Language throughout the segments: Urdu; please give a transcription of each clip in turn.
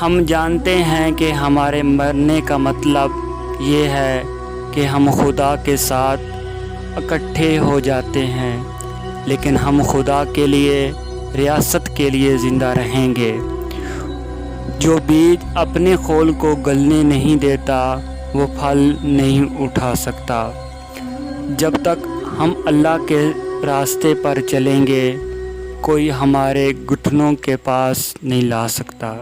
ہم جانتے ہیں کہ ہمارے مرنے کا مطلب یہ ہے کہ ہم خدا کے ساتھ اکٹھے ہو جاتے ہیں، لیکن ہم خدا کے لیے، ریاست کے لیے زندہ رہیں گے۔ جو بیج اپنے خول کو گلنے نہیں دیتا وہ پھل نہیں اٹھا سکتا۔ جب تک ہم اللہ کے راستے پر چلیں گے کوئی ہمارے گھٹنوں کے پاس نہیں لا سکتا۔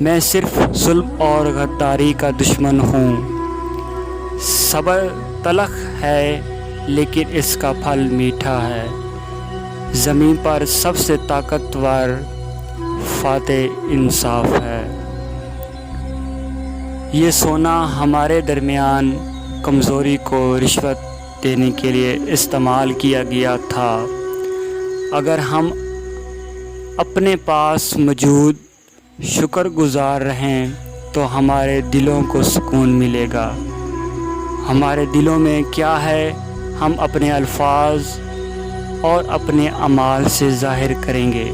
میں صرف ظلم اور غداری کا دشمن ہوں۔ صبر تلخ ہے لیکن اس کا پھل میٹھا ہے۔ زمین پر سب سے طاقتور فاتح انصاف ہے۔ یہ سونا ہمارے درمیان کمزوری کو رشوت دینے کے لیے استعمال کیا گیا تھا۔ اگر ہم اپنے پاس موجود شکر گزار رہیں تو ہمارے دلوں کو سکون ملے گا۔ ہمارے دلوں میں کیا ہے ہم اپنے الفاظ اور اپنے اعمال سے ظاہر کریں گے۔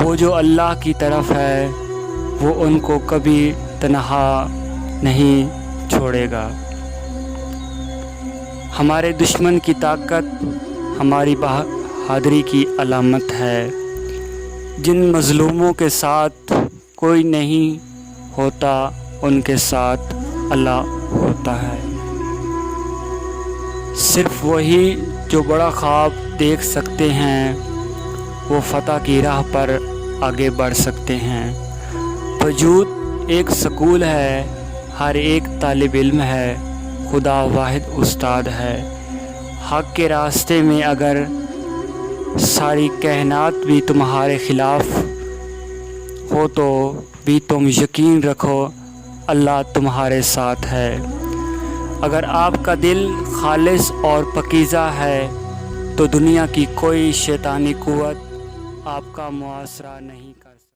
وہ جو اللہ کی طرف ہے وہ ان کو کبھی تنہا نہیں چھوڑے گا۔ ہمارے دشمن کی طاقت ہماری بہادری کی علامت ہے۔ جن مظلوموں کے ساتھ کوئی نہیں ہوتا ان کے ساتھ اللہ ہوتا ہے۔ صرف وہی جو بڑا خواب دیکھ سکتے ہیں وہ فتح کی راہ پر آگے بڑھ سکتے ہیں۔ وجود ایک سکول ہے، ہر ایک طالب علم ہے، خدا واحد استاد ہے۔ حق کے راستے میں اگر ساری کائنات بھی تمہارے خلاف ہو تو بھی تم یقین رکھو اللہ تمہارے ساتھ ہے۔ اگر آپ کا دل خالص اور پاکیزہ ہے تو دنیا کی کوئی شیطانی قوت آپ کا محاصرہ نہیں کرتا۔